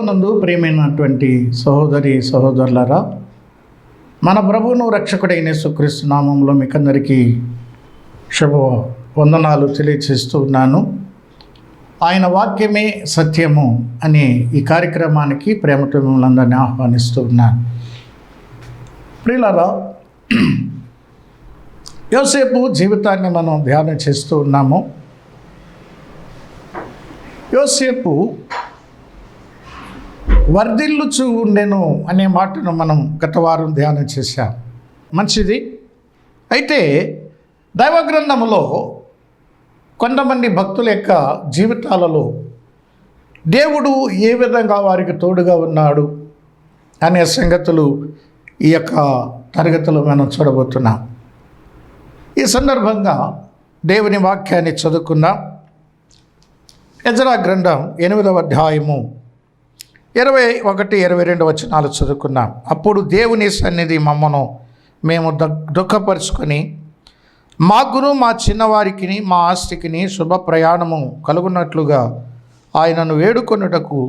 ప్రభువునందు ప్రియమైనటువంటి సహోదరి సహోదరులారా, మన ప్రభువును రక్షకుడైన యేసుక్రీస్తు నామంలో మీకందరికీ శుభ వందనాలు తెలియజేస్తూ ఉన్నాను. ఆయన వాక్యమే సత్యము అనే ఈ కార్యక్రమానికి ప్రేమతో మిమ్మల్ని అందరినీ ఆహ్వానిస్తూ ఉన్నాను. ప్రియులారా, యోసేపు జీవితాన్ని మనం ధ్యానం చేస్తూ ఉన్నాము. యోసేపు వర్ధిల్లుచు ఉండెను అనే మాటను మనం గత వారం ధ్యానం చేశాం. మంచిది. అయితే దైవ గ్రంథంలో కొంతమంది భక్తుల యొక్క జీవితాలలో దేవుడు ఏ విధంగా వారికి తోడుగా ఉన్నాడు అనే సంగతులు ఈ యొక్క తరగతిలో మనం చూడబోతున్నాం. ఈ సందర్భంగా దేవుని వాక్యాన్ని చదువుకుందాం. ఎజ్రా గ్రంథం 8వ అధ్యాయము 21-22 వచనాలు చదువుకున్నాం. అప్పుడు దేవుని సన్నిధి మమ్మను మేము దుఃఖపరుచుకొని మాకును మా చిన్నవారికి మా ఆస్తికిని శుభ ప్రయాణము కలుగున్నట్లుగా ఆయనను వేడుకొనుటకు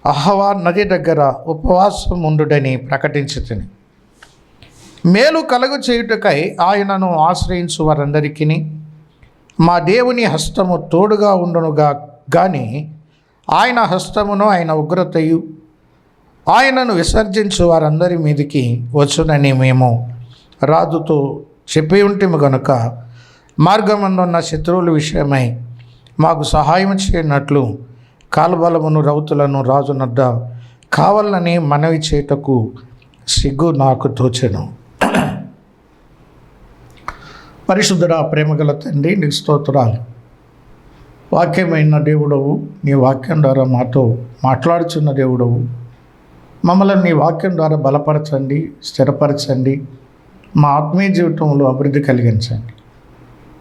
అహవా నది దగ్గర ఉపవాసం ఉండుడని ప్రకటించుతుంది. మేలు కలుగు చేయుటకై ఆయనను ఆశ్రయించు వారందరికీ మా దేవుని హస్తము తోడుగా ఉండునుగా గాని ఆయన హస్తమును ఆయన ఉగ్రతయు ఆయనను విసర్జించు వారందరి మీదికి వచ్చునని మేము రాజుతో చెప్పి ఉంటిమి గనుక మార్గమందున్న శత్రువుల విషయమై మాకు సహాయం చేయనట్లు కాల్బలమును రౌతులను రాజునద్ద కావాలని మనవి చేయుటకు సిగ్గు నాకు తోచెను. పరిశుద్ధుడా, ప్రేమగల తండ్రి, నీకు స్తోత్రాలు. వాక్యమైన దేవుడవు, నీ వాక్యం ద్వారా మాతో మాట్లాడుచున్న దేవుడవు. మమ్మల్ని నీ వాక్యం ద్వారా బలపరచండి, స్థిరపరచండి, మా ఆత్మీయ జీవితంలో అభివృద్ధి కలిగించండి.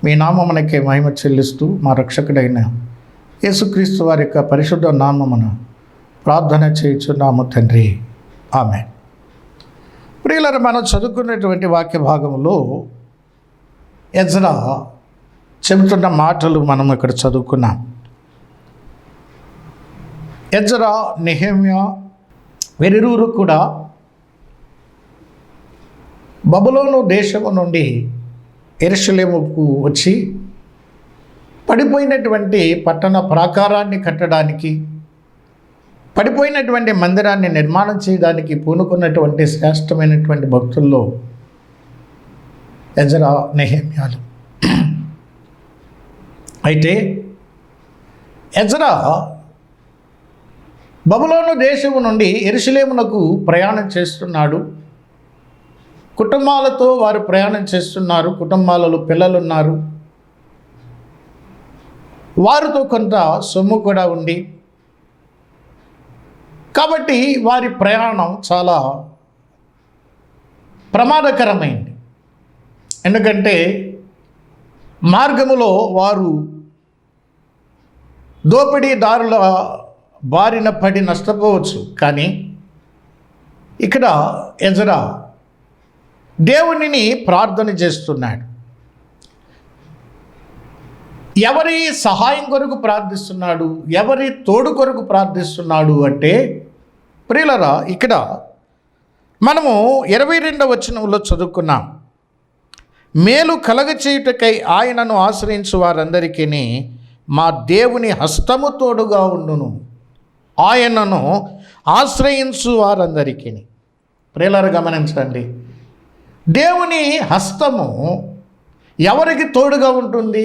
మీ నామమునకే మహిమ చెల్లిస్తూ మా రక్షకుడైన యేసుక్రీస్తు వారి యొక్క పరిశుద్ధ నామమున ప్రార్థన చేయుచున్నాము తండ్రి, ఆమేన్. ప్రియులారా, మనం చదువుకున్నటువంటి వాక్య భాగంలో ఎజ్రా చెబుతున్న మాటలు మనం ఇక్కడ చదువుకున్నాం. ఎజ్రా, నెహెమ్యా వీరిరువురు కూడా బబులోను దేశము నుండి యెరూషలేముకు వచ్చి పడిపోయినటువంటి పట్టణ ప్రాకారాన్ని కట్టడానికి, పడిపోయినటువంటి మందిరాన్ని నిర్మాణం చేయడానికి పూనుకున్నటువంటి శ్రేష్టమైనటువంటి భక్తుల్లో ఎజ్రా, నెహెమ్యాలు. అయితే ఎజ్రా బబులోను దేశము నుండి యెరూషలేమునకు ప్రయాణం చేస్తున్నాడు. కుటుంబాలతో వారు ప్రయాణం చేస్తున్నారు. కుటుంబాలలో పిల్లలున్నారు. వారితో కొంత సొమ్ము కూడా ఉంది. కాబట్టి వారి ప్రయాణం చాలా ప్రమాదకరమైంది. ఎందుకంటే మార్గములో వారు దోపిడీదారుల బారిన పడి నష్టపోవచ్చు. కానీ ఇక్కడ ఎజ్రా దేవునిని ప్రార్థన చేస్తున్నాడు. ఎవరి సహాయం కొరకు ప్రార్థిస్తున్నాడు, ఎవరి తోడు కొరకు ప్రార్థిస్తున్నాడు అంటే, ప్రియులారా, ఇక్కడ మనము 22వ వచనంలో చదువుకున్నాం. మేలు కలగచేయుటకై ఆయనను ఆశ్రయించు వారందరికీ మా దేవుని హస్తము తోడుగా ఉండును. ఆయనను ఆశ్రయించు వారందరికీ. ప్రియులారా, గమనించండి, దేవుని హస్తము ఎవరికి తోడుగా ఉంటుంది?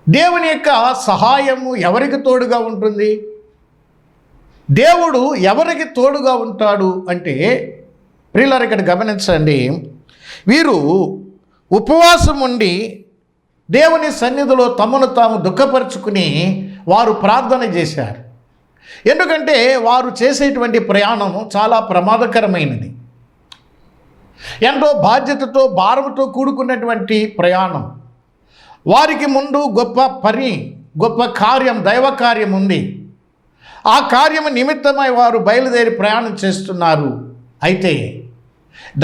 దేవుని యొక్క సహాయము ఎవరికి తోడుగా ఉంటుంది? దేవుడు ఎవరికి తోడుగా ఉంటాడు అంటే, ప్రియులారా, ఇక్కడ గమనించండి, వీరు ఉపవాసం ఉండి దేవుని సన్నిధిలో తమను తాము దుఃఖపరుచుకుని వారు ప్రార్థన చేశారు. ఎందుకంటే వారు చేసేటువంటి ప్రయాణం చాలా ప్రమాదకరమైనది. ఎంతో బాధ్యతతో, భారంతో కూడుకున్నటువంటి ప్రయాణం. వారికి ముందు గొప్ప కార్యం, దైవ కార్యం ఉంది. ఆ కార్యము నిమిత్తమై వారు బయలుదేరి ప్రయాణం చేస్తున్నారు. అయితే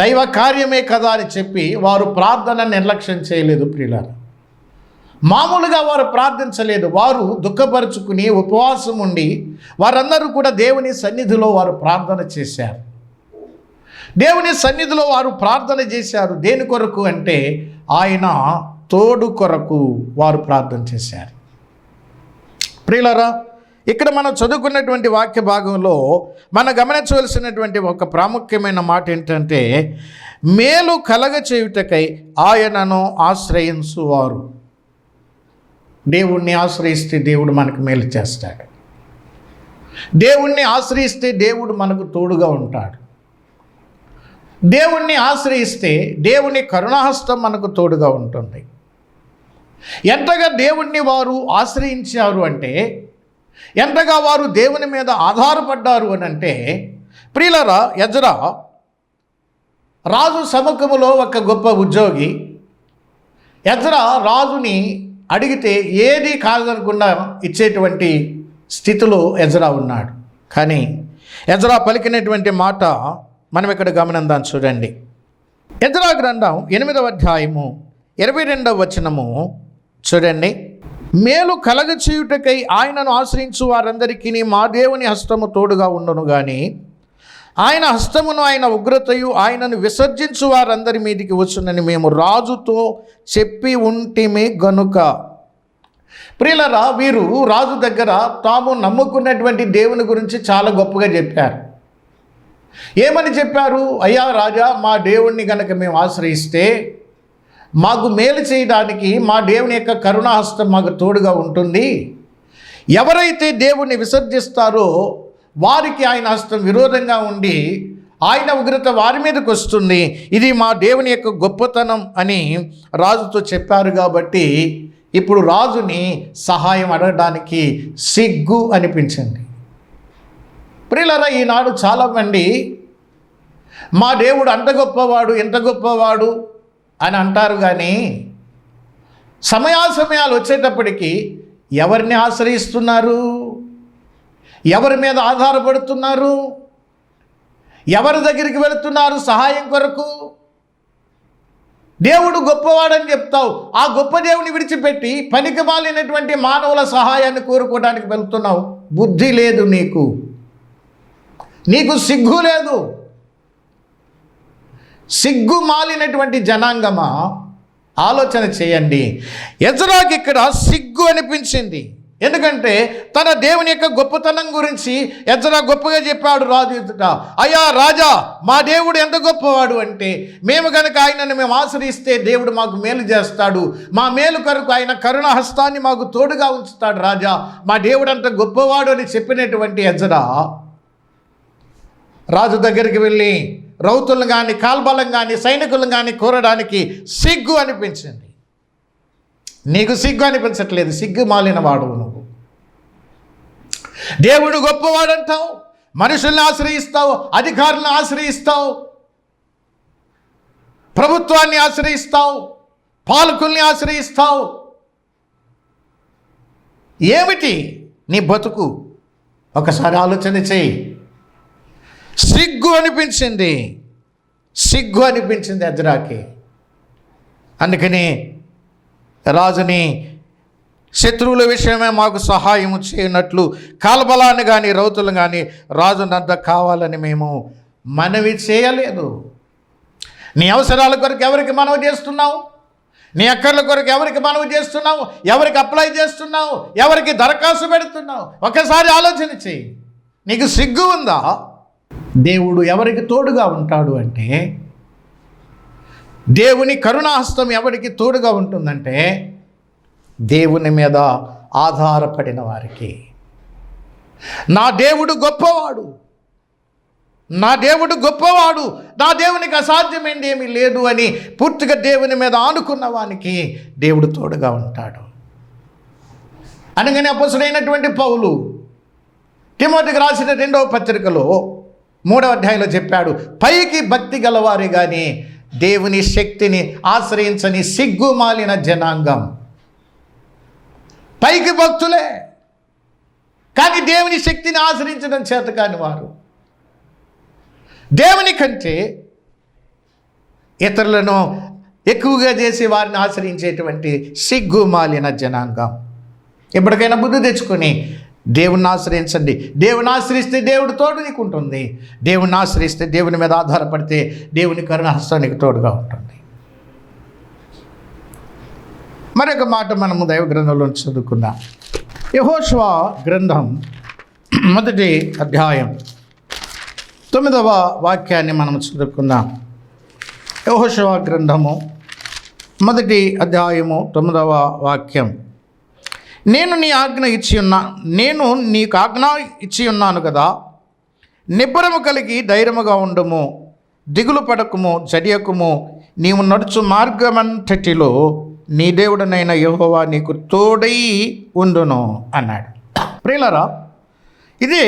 దైవ కార్యమే కదా అని చెప్పి వారు ప్రార్థన నిర్లక్ష్యం చేయలేదు. ప్రియులారా, మామూలుగా వారు ప్రార్థించలేదు. వారు దుఃఖపరుచుకుని ఉపవాసం ఉండి వారందరూ కూడా దేవుని సన్నిధిలో వారు ప్రార్థన చేశారు. దేవుని సన్నిధిలో వారు ప్రార్థన చేశారు. దేని కొరకు అంటే ఆయన తోడు కొరకు వారు ప్రార్థన చేశారు. ప్రియులారా, ఇక్కడ మనం చదువుకున్నటువంటి వాక్య భాగంలో మనం గమనించవలసినటువంటి ఒక ప్రాముఖ్యమైన మాట ఏంటంటే, మేలు కలగ చేయుటకై ఆయనను ఆశ్రయించువారు. దేవుణ్ణి ఆశ్రయిస్తే దేవుడు మనకు మేలు చేస్తాడు. దేవుణ్ణి ఆశ్రయిస్తే దేవుడు మనకు తోడుగా ఉంటాడు. దేవుణ్ణి ఆశ్రయిస్తే దేవుని కరుణాహస్తం మనకు తోడుగా ఉంటుంది. ఎంతగా దేవుణ్ణి వారు ఆశ్రయించారు అంటే, ఎంతగా వారు దేవుని మీద ఆధారపడ్డారు అని అంటే, ప్రియులారా, ఎజ్రా రాజు సముఖములో ఒక గొప్ప ఉద్యోగి. ఎజ్రా రాజుని అడిగితే ఏది కాదనకుండా ఇచ్చేటువంటి స్థితిలో ఎజ్రా ఉన్నాడు. కానీ ఎజ్రా పలికినటువంటి మాట మనం ఇక్కడ గమనిద్దాం. చూడండి, ఎజ్రా గ్రంథం 8వ అధ్యాయము 22వ వచనము చూడండి. మేలు కలగ చేయుటకై ఆయనను ఆశ్రయించు వారందరికీ మా దేవుని హస్తము తోడుగా ఉండును గాని ఆయన హస్తమును ఆయన ఉగ్రతయు ఆయనను విసర్జించు వారందరి మీదికి వచ్చునని మేము రాజుతో చెప్పి ఉంటిమి గనుక. ప్రియులారా, వీరు రాజు దగ్గర తాము నమ్ముకున్నటువంటి దేవుని గురించి చాలా గొప్పగా చెప్పారు. ఏమని చెప్పారు? అయ్యా రాజా, మా దేవుణ్ణి గనక మేము ఆశ్రయిస్తే మాకు మేలు చేయడానికి మా దేవుని యొక్క కరుణాహస్తం మాకు తోడుగా ఉంటుంది. ఎవరైతే దేవుణ్ణి విసర్జిస్తారో వారికి ఆయన హస్తం విరోధంగా ఉండి ఆయన ఉగ్రత వారి మీదకి వస్తుంది. ఇది మా దేవుని యొక్క గొప్పతనం అని రాజుతో చెప్పారు. కాబట్టి ఇప్పుడు రాజుని సహాయం అడగడానికి సిగ్గు అనిపించింది. ప్రియులారా, ఈనాడు చాలామంది మా దేవుడు అంత గొప్పవాడు, ఎంత గొప్పవాడు అని అంటారు. కానీ సమయాలు వచ్చేటప్పటికి ఎవరిని ఆశ్రయిస్తున్నారు? ఎవరి మీద ఆధారపడుతున్నారు? ఎవరి దగ్గరికి వెళుతున్నారు సహాయం కొరకు? దేవుడు గొప్పవాడని చెప్తావు, ఆ గొప్ప దేవుని విడిచిపెట్టి పనికిమాలినటువంటి మానవుల సహాయాన్ని కోరుకోవడానికి వెళ్తున్నావు. బుద్ధి లేదు నీకు, నీకు సిగ్గు లేదు. సిగ్గు మాలినటువంటి జనాంగమా, ఆలోచన చేయండి. ఎజ్రాకి ఇక్కడ సిగ్గు అనిపించింది. ఎందుకంటే తన దేవుని యొక్క గొప్పతనం గురించి ఎజ్రా గొప్పగా చెప్పాడు రాజు ఎదుట. అయ్యా రాజా, మా దేవుడు ఎంత గొప్పవాడు అంటే, మేము కనుక ఆయనను మేము ఆశ్రయిస్తే దేవుడు మాకు మేలు చేస్తాడు. మా మేలు కొరకు ఆయన కరుణ హస్తాన్ని మాకు తోడుగా ఉంచుతాడు. రాజా, మా దేవుడు అంత గొప్పవాడు అని చెప్పినటువంటి ఎజ్రా రాజు దగ్గరికి వెళ్ళి రౌతులను కానీ కాల్బలం కానీ సైనికులను కానీ కోరడానికి సిగ్గు అనిపించింది. నీకు సిగ్గు అనిపించట్లేదు, సిగ్గు మాలిన వాడువు నువ్వు. దేవుడు గొప్పవాడంటావు, మనుషుల్ని ఆశ్రయిస్తావు, అధికారులను ఆశ్రయిస్తావు, ప్రభుత్వాన్ని ఆశ్రయిస్తావు, పాలకుల్ని ఆశ్రయిస్తావు. ఏమిటి నీ బతుకు? ఒకసారి ఆలోచన చేయి. సిగ్గు అనిపించింది, సిగ్గు అనిపించింది ఎజ్రాకి. అందుకని రాజుని శత్రువుల విషయమే మాకు సహాయం చేయనట్లు కాల్బలాన్ని కానీ రౌతులు కానీ రాజు నద్ద కావాలని మేము మనవి చేయలేదు. నీ అవసరాల కొరకు ఎవరికి మనవి చేస్తున్నావు? నీ అక్కర్ల కొరకు ఎవరికి మనవి చేస్తున్నావు? ఎవరికి అప్లై చేస్తున్నావు? ఎవరికి దరఖాస్తు పెడుతున్నావు? ఒకసారి ఆలోచన చేయి. నీకు సిగ్గు ఉందా? దేవుడు ఎవరికి తోడుగా ఉంటాడు అంటే, దేవుని కరుణాహస్తం ఎవరికి తోడుగా ఉంటుందంటే దేవుని మీద ఆధారపడిన వారికి. నా దేవుడు గొప్పవాడు, నా దేవుడు గొప్పవాడు, నా దేవునికి అసాధ్యమైంది ఏమీ లేదు అని పూర్తిగా దేవుని మీద ఆనుకున్న వానికి దేవుడు తోడుగా ఉంటాడు. అనగానే అపొస్తలుడైనటువంటి పౌలు తిమోతికి రాసిన 2వ పత్రికలో 3వ అధ్యాయంలో చెప్పాడు, పైకి భక్తి గలవారే కానీ దేవుని శక్తిని ఆశ్రయించని సిగ్గుమాలిన జనాంగం. పైకి భక్తులే కానీ దేవుని శక్తిని ఆశ్రయించడం చేత కాని వారు. దేవుని కంటే ఇతరులను ఎక్కువగా చేసి వారిని ఆశ్రయించేటువంటి సిగ్గుమాలిన జనాంగం. ఎప్పటికైనా బుద్ధి తెచ్చుకొని దేవుణ్ణి ఆశ్రయించండి. దేవుని ఆశ్రయిస్తే దేవుడు తోడు నీకు ఉంటుంది. దేవుని ఆశ్రయిస్తే దేవుని మీద ఆధారపడితే దేవుని కరుణహస్తం నీకు తోడుగా ఉంటుంది. మరొక మాట మనము దైవ గ్రంథంలో చదువుకుందాం. యెహోషువ గ్రంథం 1వ అధ్యాయం 9వ వాక్యాన్ని మనం చదువుకుందాం. యెహోషువ గ్రంథము 1వ అధ్యాయము 9వ వాక్యం. నేను నీకు ఆజ్ఞ ఇచ్చి ఉన్నాను కదా, నిబ్బరము కలిగి ధైర్యముగా ఉండుము, దిగులు పడకుము, జడియకుము. నీవు నడుచు మార్గమంతటిలో నీ దేవుడనైన యెహోవా నీకు తోడై ఉండును అన్నాడు. ప్రియులారా, ఇదే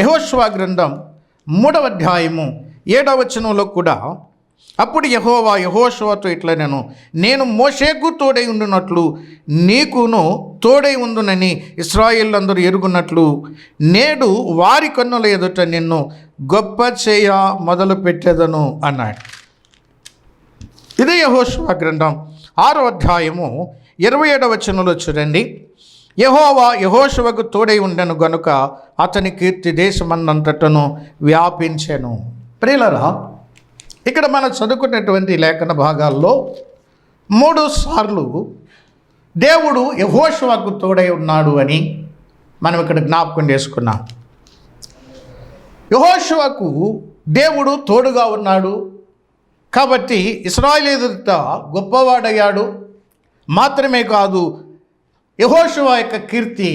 యెహోషువ గ్రంథం 3వ అధ్యాయము 7వ వచనంలో కూడా అప్పుడు యెహోవా యెహోషువతో ఇట్లనెను, నేను మోషేకు తోడై ఉండునట్లు నీకును తోడై ఉండునని ఇశ్రాయేలులందరూ ఎరుగున్నట్లు నేడు వారి కన్నుల ఎదుట నిన్ను గొప్ప చేయ మొదలు పెట్టెదను అన్నాడు. ఇదే యెహోషువ గ్రంథం 6వ అధ్యాయము 27వ వచనంలో చూడండి. యెహోవా యెహోషువకు తోడై ఉండెను గనుక అతని కీర్తి దేశమందంతటను వ్యాపించెను. ప్రియులారా, ఇక్కడ మనం చదువుకున్నటువంటి లేఖన భాగాల్లో 3 సార్లు దేవుడు యెహోషువకు తోడై ఉన్నాడు అని మనం ఇక్కడ జ్ఞాపకం చేసుకున్నాం. యెహోషువకు దేవుడు తోడుగా ఉన్నాడు కాబట్టి ఇశ్రాయేలు ఎదుట గొప్పవాడయ్యాడు. మాత్రమే కాదు, యెహోషువ యొక్క కీర్తి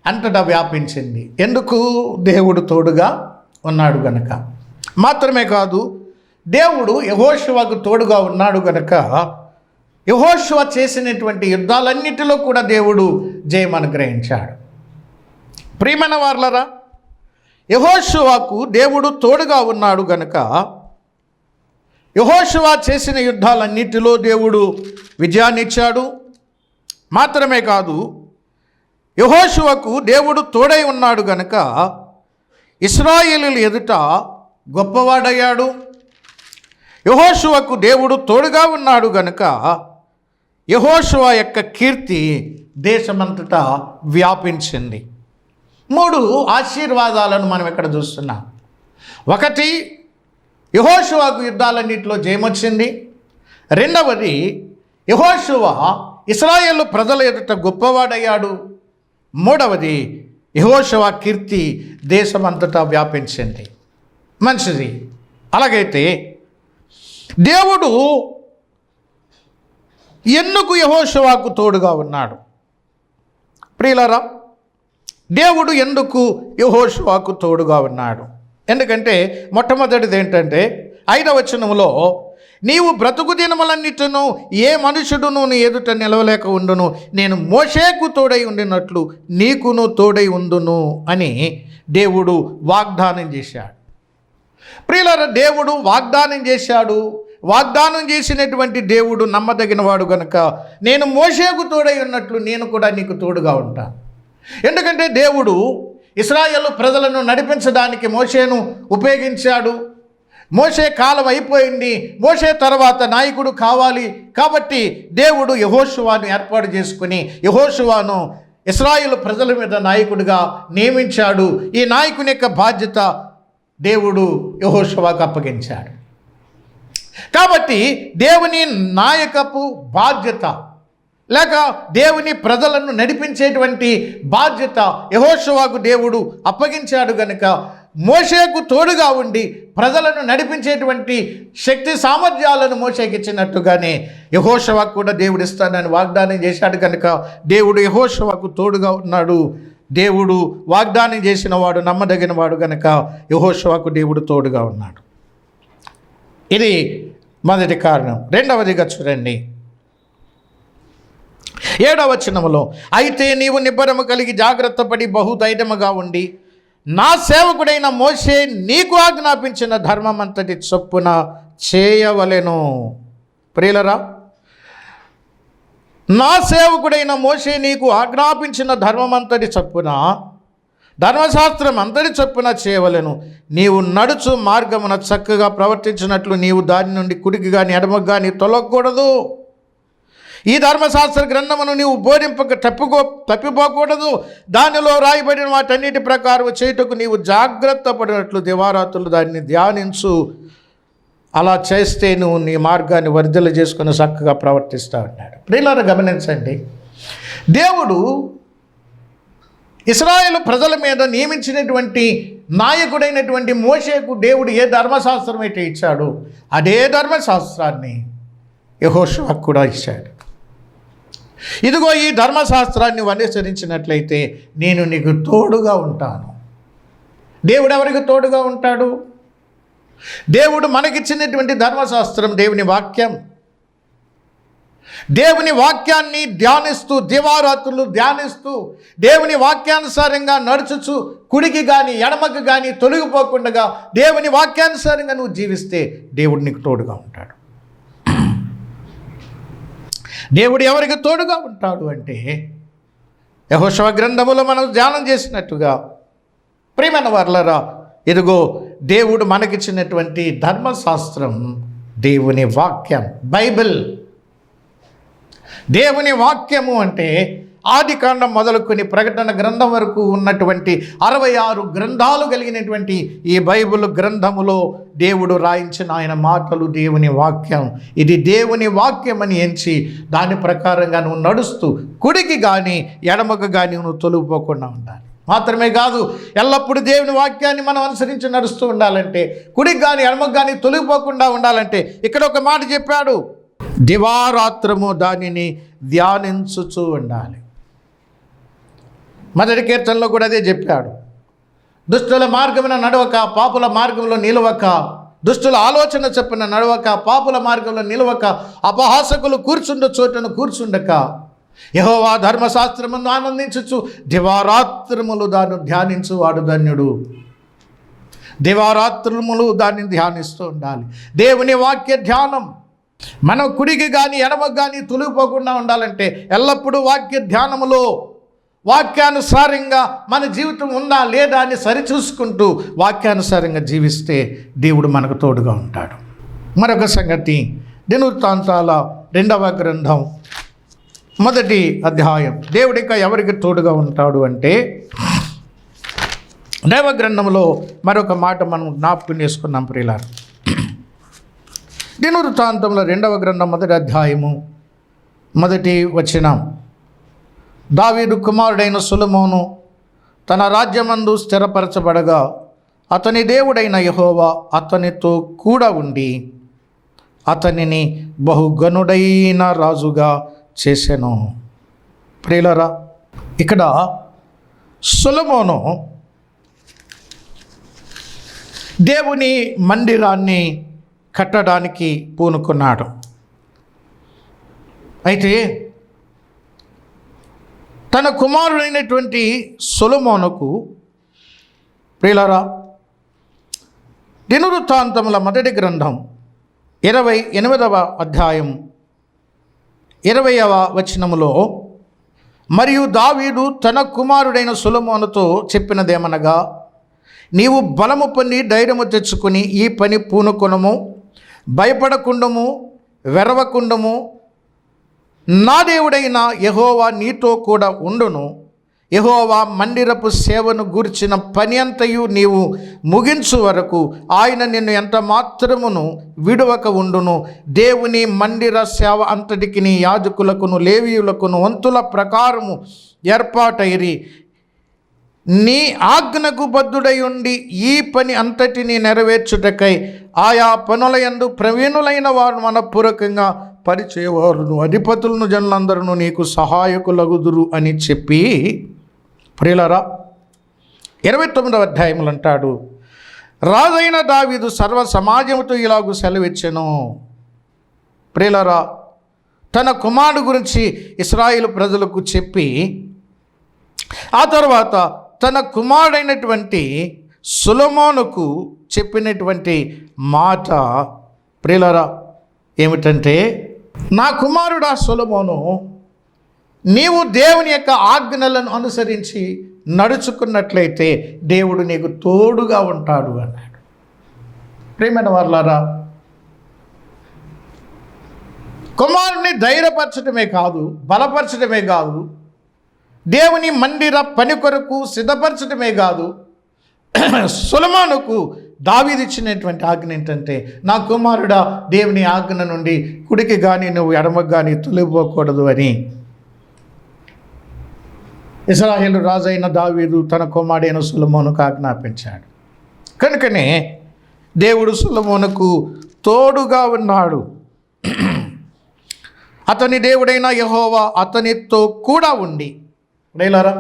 అంతటా వ్యాపించింది. ఎందుకు? దేవుడు తోడుగా ఉన్నాడు గనక. మాత్రమే కాదు, దేవుడు యెహోషువకు తోడుగా ఉన్నాడు గనక యెహోషువ చేసినటువంటి యుద్ధాలన్నిటిలో కూడా దేవుడు జయం అనుగ్రహించాడు. ప్రియమైన వారలారా, యెహోషువకు దేవుడు తోడుగా ఉన్నాడు గనక యెహోషువ చేసిన యుద్ధాలన్నిటిలో దేవుడు విజయాన్ని ఇచ్చాడు. మాత్రమే కాదు, యెహోషువకు దేవుడు తోడై ఉన్నాడు గనక ఇశ్రాయేలీయుల ఎదుట గొప్పవాడయ్యాడు. యెహోషువకు దేవుడు తోడుగా ఉన్నాడు గనుక యెహోషువ యొక్క కీర్తి దేశమంతటా వ్యాపించింది. 3 ఆశీర్వాదాలను మనం ఇక్కడ చూస్తున్నాం. 1, యెహోషువకు యుద్ధాలన్నింటిలో జయమొచ్చింది. 2వది, యెహోషువ ఇశ్రాయేలు ప్రజల ఎదుట గొప్పవాడయ్యాడు. 3వది, యెహోషువ కీర్తి దేశమంతటా వ్యాపించింది. మంచిది. అలాగైతే దేవుడు ఎందుకు యెహోషువకు తోడుగా ఉన్నాడు? ప్రియులారా, దేవుడు ఎందుకు యెహోషువకు తోడుగా ఉన్నాడు? ఎందుకంటే మొట్టమొదటిది ఏంటంటే 5వ వచనంలో, నీవు బ్రతుకు దినములన్నిటిను ఏ మనుషుడును నీ ఎదుట నిలవలేక ఉండును, నేను మోషేకు తోడై ఉండినట్లు నీకును తోడై ఉండును అని దేవుడు వాగ్దానం చేశాడు. ప్రియులారా, దేవుడు వాగ్దానం చేశాడు. వాగ్దానం చేసినటువంటి దేవుడు నమ్మదగిన వాడు గనుక నేను మోషేకు తోడై ఉన్నట్లు నేను కూడా నీకు తోడుగా ఉంటాను. ఎందుకంటే దేవుడు ఇశ్రాయేలు ప్రజలను నడిపించడానికి మోషేను ఉపయోగించాడు. మోషే కాలం అయిపోయింది. మోషే తర్వాత నాయకుడు కావాలి కాబట్టి దేవుడు యెహోషువను ఏర్పాటు చేసుకుని యెహోషువను ఇశ్రాయేలు ప్రజల మీద నాయకుడిగా నియమించాడు. ఈ నాయకుని యొక్క బాధ్యత దేవుడు యెహోషువకు అప్పగించాడు. కాబట్టి దేవుని నాయకపు బాధ్యత లేక దేవుని ప్రజలను నడిపించేటువంటి బాధ్యత యెహోషువకు దేవుడు అప్పగించాడు గనుక మోషేకు తోడుగా ఉండి ప్రజలను నడిపించేటువంటి శక్తి సామర్థ్యాలను మోషేకి ఇచ్చినట్టుగానే యెహోషువకు కూడా దేవుడు ఇస్తానని వాగ్దానం చేశాడు కనుక దేవుడు యెహోషువకు తోడుగా ఉన్నాడు. దేవుడు వాగ్దానం చేసిన వాడు నమ్మదగిన వాడు గనుక యెహోషువకు దేవుడు తోడుగా ఉన్నాడు. ఇది మొదటి కారణం. 2వదిగా చూడండి, 7వ వచనములో, అయితే నీవు నిబ్బరము కలిగి జాగ్రత్త పడి బహుధైర్యముగా ఉండి నా సేవకుడైన మోషే నీకు ఆజ్ఞాపించిన ధర్మమంతటి చొప్పున చేయవలెను. ప్రియులరా, నా సేవకుడైన మోషే నీకు ఆజ్ఞాపించిన ధర్మమంతటి చొప్పున ధర్మశాస్త్రం అంతటి చొప్పున చేయవలెను. నీవు నడుచు మార్గమున చక్కగా ప్రవర్తించినట్లు నీవు దాని నుండి కుడికి కానీ ఎడమకు కానీ తొలగకూడదు. ఈ ధర్మశాస్త్ర గ్రంథమును నీవు బోధింపక తప్పిపోకూడదు. దానిలో రాయబడిన వాటన్నిటి ప్రకారం చేయుటకు నీవు జాగ్రత్త పడినట్లు దివారాత్రులు దాన్ని ధ్యానించు. అలా చేస్తే నువ్వు నీ మార్గాన్ని వర్ధల చేసుకుని చక్కగా ప్రవర్తిస్తా ఉన్నాడు. ప్రియులారా, గమనించండి, దేవుడు ఇశ్రాయేలు ప్రజల మీద నియమించినటువంటి నాయకుడైనటువంటి మోషేకు దేవుడు ఏ ధర్మశాస్త్రం అయితే ఇచ్చాడో అదే ధర్మశాస్త్రాన్ని యెహోషువకు కూడా ఇచ్చాడు. ఇదిగో ఈ ధర్మశాస్త్రాన్ని అనుసరించినట్లయితే నేను నీకు తోడుగా ఉంటాను. దేవుడు ఎవరికి తోడుగా ఉంటాడు? దేవుడు మనకిచ్చినటువంటి ధర్మశాస్త్రం దేవుని వాక్యం. దేవుని వాక్యాన్ని ధ్యానిస్తూ దివారాత్రులు ధ్యానిస్తూ దేవుని వాక్యానుసారంగా నడుచుచు కుడికి కానీ ఎడమకు కానీ తొలగిపోకుండా దేవుని వాక్యానుసారంగా నువ్వు జీవిస్తే దేవుడు నీకు తోడుగా ఉంటాడు. దేవుడు ఎవరికి తోడుగా ఉంటాడు అంటే యెహోషువ గ్రంథములో మనం ధ్యానం చేసినట్టుగా ప్రియమైన వారలారా, ఇదిగో దేవుడు మనకిచ్చినటువంటి ధర్మశాస్త్రం దేవుని వాక్యం, బైబిల్. దేవుని వాక్యము అంటే ఆదికాండం మొదలుకొని ప్రకటన గ్రంథం వరకు ఉన్నటువంటి 66 గ్రంథాలు కలిగినటువంటి ఈ బైబిల్ గ్రంథములో దేవుడు రాయించిన ఆయన మాటలు దేవుని వాక్యం. ఇది దేవుని వాక్యం అని ఎంచి దాని ప్రకారంగా నువ్వు నడుస్తూ కుడికి కానీ ఎడమకు కానీ నువ్వు తొలగిపోకుండా ఉండాలి. మాత్రమే కాదు, ఎల్లప్పుడూ దేవుని వాక్యాన్ని మనం అనుసరించి నడుస్తూ ఉండాలంటే, కుడికి కానీ ఎడమకు కానీ తొలగిపోకుండా ఉండాలంటే ఇక్కడ ఒక మాట చెప్పాడు, దివారాత్రము దానిని ధ్యానించుచూ ఉండాలి. మొదటి కీర్తనలో కూడా అదే చెప్పాడు. దుష్టుల మార్గమున నడవక, పాపుల మార్గంలో నిలవక, దుష్టుల ఆలోచన చొప్పున నడవక, పాపుల మార్గంలో నిలవక, అపహాసకులు కూర్చుండ చోటును కూర్చుండక, యెహోవా ధర్మశాస్త్రమును ఆనందించుచు దివారాత్రములు దాన్ని ధ్యానించు వాడు ధన్యుడు. దివారాత్రములు దాన్ని ధ్యానిస్తూ ఉండాలి. దేవుని వాక్య ధ్యానం. మనం కుడికి కానీ ఎడమకు కానీ తొలగిపోకుండా ఉండాలంటే ఎల్లప్పుడూ వాక్య ధ్యానములో వాక్యానుసారంగా మన జీవితం ఉందా లేదా అని సరిచూసుకుంటూ వాక్యానుసారంగా జీవిస్తే దేవుడు మనకు తోడుగా ఉంటాడు. మరొక సంగతి, దినవృత్తాంతాల 2వ గ్రంథం 1వ అధ్యాయం. దేవుడు ఇంకా ఎవరికి తోడుగా ఉంటాడు అంటే దైవ గ్రంథంలో మరొక మాట మనం జ్ఞాపకం చేసుకున్నాం ప్రియులారా. దినవృత్తాంతంలో 2వ గ్రంథం 1వ అధ్యాయము 1వ వచనం. దావీదు కుమారుడైన సొలొమోను తన రాజ్యమందు స్థిరపరచబడగా అతని దేవుడైన యెహోవా అతనితో కూడా ఉండి అతనిని బహుగనుడైన రాజుగా చేసెను. ప్రియులారా, ఇక్కడ సొలొమోను దేవుని మందిరాన్ని కట్టడానికి పూనుకున్నాడు. అయితే తన కుమారుడైనటువంటి సొలొమోనుకు ప్రియులారా, దినవృత్తాంతముల 1వ గ్రంథం 28వ అధ్యాయం 20వ వచనములో, మరియు దావీదు తన కుమారుడైన సొలొమోనుతో చెప్పినదేమనగా, నీవు బలము పొంది ధైర్యము తెచ్చుకొని ఈ పని పూనుకొనము, భయపడకుండము, వెరవకుండము, నా దేవుడైన యెహోవా నీతో కూడా ఉండును. యెహోవా మందిరపు సేవను గూర్చిన పని అంతయు నీవు ముగించు వరకు ఆయన నిన్ను ఎంత మాత్రమును విడువక ఉండును. దేవుని మందిర సేవ అంతటికి నీ యాజకులకును లేవీయులకును వంతుల ప్రకారము ఏర్పాటైరి నీ ఆజ్ఞకు బద్ధుడై ఉండి ఈ పని అంతటిని నెరవేర్చుటకై ఆయా పనులయందు ప్రవీణులైన వారు మనపూర్వకంగా పరిచేవారును అధిపతులను జనులందరూ నీకు సహాయకులగుదురు అని చెప్పి, ప్రియులారా, 29వ అధ్యాయములు అంటాడు, రాజైన దావీదు సర్వ సమాజముతో ఇలాగూ సెలవిచ్చెను. ప్రియులారా, తన కుమారుడు గురించి ఇశ్రాయేలు ప్రజలకు చెప్పి ఆ తర్వాత తన కుమారుడైనటువంటి సొలొమోనుకు చెప్పినటువంటి మాట ప్రియులారా ఏమిటంటే, నా కుమారుడా సొలొమోను, నీవు దేవుని యొక్క ఆజ్ఞలను అనుసరించి నడుచుకున్నట్లయితే దేవుడు నీకు తోడుగా ఉంటాడు అన్నాడు. ప్రియమైన వారలారా, కుమారుని ధైర్యపరచడమే కాదు, బలపరచడమే కాదు, దేవుని మందిర పని కొరకు సిద్ధపరచడమే కాదు, సొలొమోనుకు దావీదు ఇచ్చినటువంటి ఆజ్ఞ ఏంటంటే, నా కుమారుడా, దేవుని ఆజ్ఞ నుండి కుడికి కానీ నువ్వు ఎడమకు కానీ తొలగిపోకూడదు అని ఇశ్రాయేలు రాజు అయిన దావీదు తన కుమారుడైన సొలొమోనుకు ఆజ్ఞాపించాడు. కనుకనే దేవుడు సొలొమోనుకు తోడుగా ఉన్నాడు. అతని దేవుడైన యెహోవా అతనితో కూడా ఉండి, రైలారా,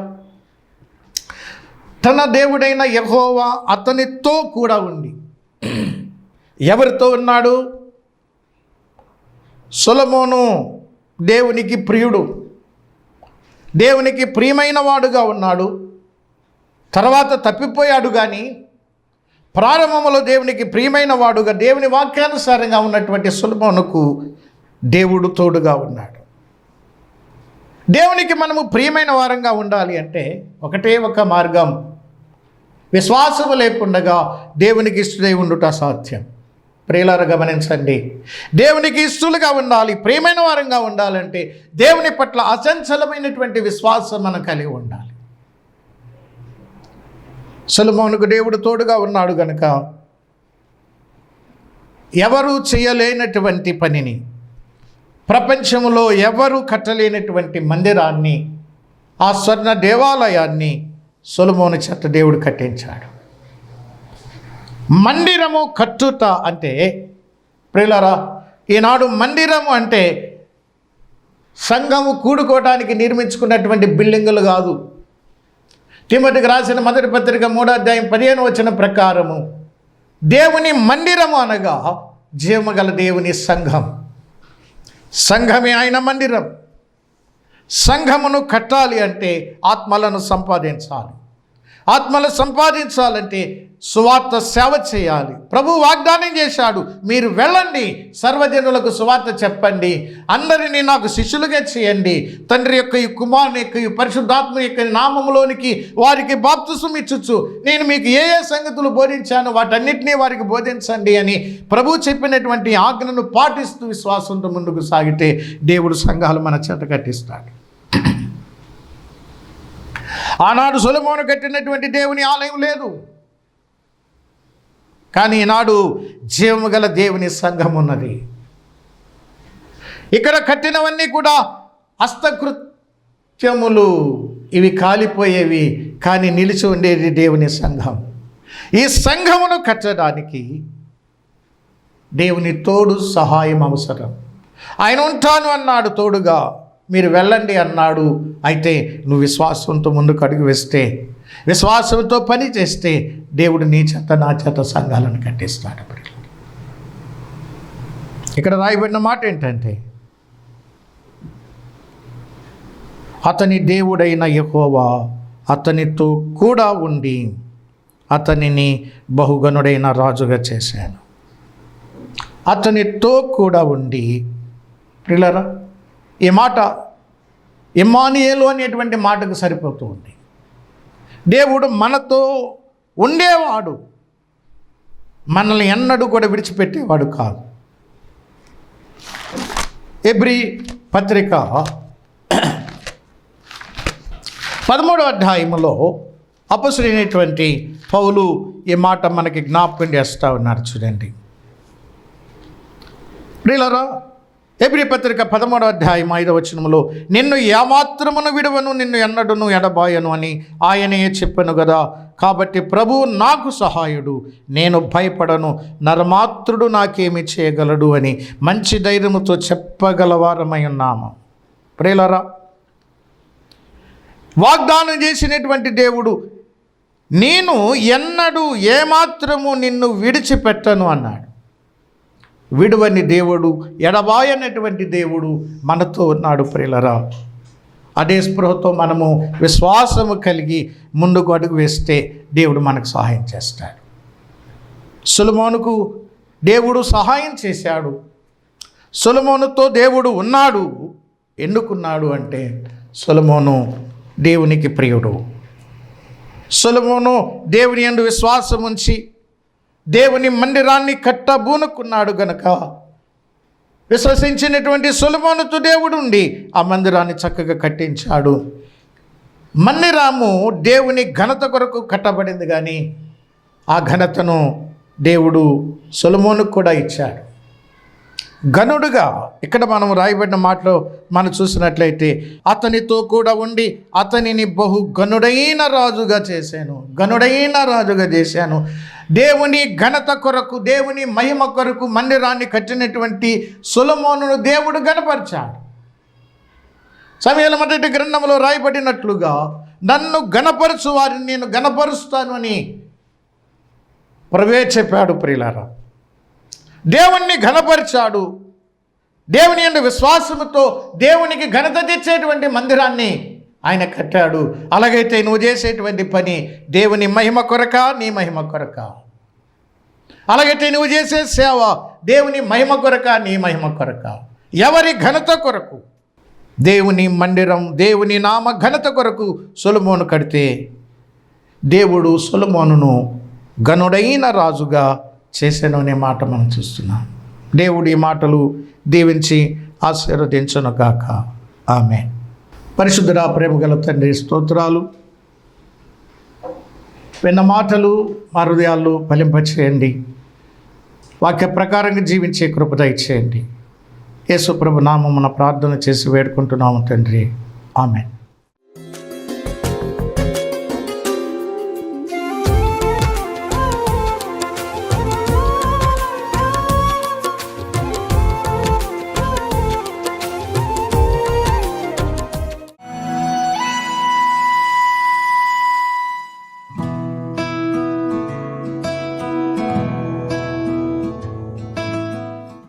తన దేవుడైన యెహోవా అతనితో కూడా ఉండి, ఎవరితో ఉన్నాడు? సొలొమోను దేవునికి ప్రియుడు, దేవునికి ప్రియమైన వాడుగా ఉన్నాడు. తర్వాత తప్పిపోయాడు, కానీ ప్రారంభంలో దేవునికి ప్రియమైన వాడుగా, దేవుని వాక్యానుసారంగా ఉన్నటువంటి సొలొమోనుకు దేవుడు తోడుగా ఉన్నాడు. దేవునికి మనము ప్రియమైన వారంగా ఉండాలి అంటే ఒకటే ఒక మార్గం, విశ్వాసము లేకుండా దేవునికి ఇష్టడై ఉండుట అసాధ్యం. ప్రియులారా, గమనించండి, దేవునికి ఇష్టలుగా ఉండాలి, ప్రియమైన వారంగా ఉండాలంటే దేవుని పట్ల అచంచలమైనటువంటి విశ్వాసం మనం కలిగి ఉండాలి. సొలొమోనుకు దేవుడు తోడుగా ఉన్నాడు గనుక ఎవరు చేయలేనటువంటి పనిని, ప్రపంచంలో ఎవరు కట్టలేనటువంటి మందిరాన్ని, ఆ స్వర్ణ దేవాలయాన్ని సొలొమోను చేత దేవుడు కట్టించాడు. మందిరము కట్టుట అంటే, ప్రియులారా, ఈనాడు మందిరము అంటే సంఘము కూడుకోవడానికి నిర్మించుకున్నటువంటి బిల్డింగులు కాదు. తిమోతికి రాసిన మొదటి పత్రిక 3:15 ప్రకారము దేవుని మందిరము అనగా జీవముగల దేవుని సంఘం. సంఘమే ఆయన మందిరం. సంఘమును కట్టాలి అంటే ఆత్మలను సంపాదించాలి. ఆత్మలు సంపాదించాలంటే సువార్త సేవ చేయాలి. ప్రభు వాగ్దానం చేశాడు, మీరు వెళ్ళండి, సర్వజనులకు సువార్త చెప్పండి, అందరినీ నాకు శిష్యులుగా చేయండి, తండ్రి యొక్క ఈ కుమారుని యొక్క ఈ పరిశుద్ధాత్మ యొక్క నామములోనికి వారికి బాప్తిసం ఇచ్చుచు నేను మీకు ఏ ఏ సంగతులు బోధించాను వాటన్నిటినీ వారికి బోధించండి అని ప్రభు చెప్పినటువంటి ఆజ్ఞను పాటిస్తూ విశ్వాసంతో ముందుకు సాగితే దేవుడు సంఘాలు మన చేత కట్టిస్తాడు. ఆనాడు సొలొమోను కట్టినటువంటి దేవుని ఆలయం లేదు, కానీ ఈనాడు జీవము గల దేవుని సంఘం ఉన్నది. ఇక్కడ కట్టినవన్నీ కూడా హస్తకృత్యములు, ఇవి కాలిపోయేవి, కానీ నిలిచి ఉండేది దేవుని సంఘం. ఈ సంఘమును కట్టడానికి దేవుని తోడు సహాయం అవసరం. ఆయన ఉంటాను అన్నాడు తోడుగా, మీరు వెళ్ళండి అన్నాడు. అయితే నువ్వు విశ్వాసంతో ముందుకు అడుగు వేస్తే, విశ్వాసంతో పని చేస్తే దేవుడు నీ చేత నా చేత సంఘాలను కట్టిస్తాడు. ఇక్కడ రాయబడిన మాట ఏంటంటే, అతని దేవుడైన యెహోవా అతనితో కూడా ఉండి అతనిని బహుగనుడైన రాజుగా చేశాను. అతనితో కూడా ఉండి, ప్రియులారా, ఈ మాట ఇమ్మానుయేలు అనేటువంటి మాటకు సరిపోతూ ఉంది. దేవుడు మనతో ఉండేవాడు, మనల్ని ఎన్నడూ కూడా విడిచిపెట్టేవాడు కాదు. హెబ్రీ పత్రిక 13వ అధ్యాయంలో అపొస్తలుడైనటువంటి పౌలు ఈ మాట మనకి జ్ఞాపకం చేస్తూ ఉన్నారు. చూడండి ప్రియులారా, హెబ్రీ పత్రిక 13వ అధ్యాయం 5వ వచనములో, నిన్ను ఏమాత్రమును విడువను, నిన్ను ఎన్నడూను ఎడబాయను అని ఆయనే చెప్పాను కదా. కాబట్టి ప్రభువు నాకు సహాయుడు, నేను భయపడను, నరమాత్రుడు నాకేమి చేయగలడు అని మంచి ధైర్యముతో చెప్పగలవారమై ఉన్నాము. ప్రియులారా, వాగ్దానం చేసినటువంటి దేవుడు, నేను ఎన్నడూ ఏమాత్రము నిన్ను విడిచిపెట్టను అన్నాడు. విడువని దేవుడు, ఎడబాయనటువంటి దేవుడు మనతో ఉన్నాడు. ప్రియులారా, అదే స్పృహతో మనము విశ్వాసము కలిగి ముందుకు అడుగు వేస్తే దేవుడు మనకు సహాయం చేస్తాడు. సొలొమోనుకు దేవుడు సహాయం చేశాడు. సొలొమోనుతో దేవుడు ఉన్నాడు. ఎందుకున్నాడు అంటే, సొలొమోను దేవునికి ప్రియుడు. సొలొమోను దేవుని యందు విశ్వాసం ఉంచి దేవుని మందిరాన్ని కట్టబూనుకున్నాడు గనక విశ్వసించినటువంటి సొలొమోనుతో దేవుడు ఉండి ఆ మందిరాన్ని చక్కగా కట్టించాడు. మందిరము దేవుని ఘనత కొరకు కట్టబడింది, కానీ ఆ ఘనతను దేవుడు సొలొమోనుకు కూడా ఇచ్చాడు. ఘనుడుగా ఇక్కడ మనం రాయబడిన మాటలో మనం చూసినట్లయితే అతనితో కూడా ఉండి అతనిని బహు ఘనుడైన రాజుగా చేశాను. దేవుని ఘనత కొరకు, దేవుని మహిమ కొరకు మందిరాన్ని కట్టినటువంటి సొలొమోనును దేవుడు ఘనపరిచాడు. సమూయేలు మొదటి గ్రంథంలో రాయబడినట్లుగా నన్ను ఘనపరచు వారిని నేను ఘనపరుస్తాను అని ప్రభువే చెప్పాడు. ప్రియులారా, దేవుణ్ణి ఘనపరిచాడు. దేవుని యందు విశ్వాసముతో దేవునికి ఘనత తెచ్చేటువంటి మందిరాన్ని ఆయన కట్టాడు. అలాగైతే నువ్వు చేసేటువంటి పని దేవుని మహిమ కొరక, నీ మహిమ కొరక? అలాగైతే నువ్వు చేసే సేవ దేవుని మహిమ కొరక, నీ మహిమ కొరక? ఎవరి ఘనత కొరకు? దేవుని మందిరం, దేవుని నామ ఘనత కొరకు సొలొమోను కడితే దేవుడు సొలొమోనును ఘనుడైన రాజుగా చేశాను అనే మాట మనం చూస్తున్నాం. దేవుడి మాటలు దీవించి ఆశీర్వదించును గాక. ఆమేన్. పరిశుద్ధుడా, ప్రేమగల తండ్రి, స్తోత్రాలు. విన్న మాటలు మా హృదయాల్లో ఫలింపచేయండి. వాక్య ప్రకారంగా జీవించే కృప దయచేయండి. యేసు ప్రభు నామమున ప్రార్థన చేసి వేడుకుంటున్నాము తండ్రి. ఆమేన్.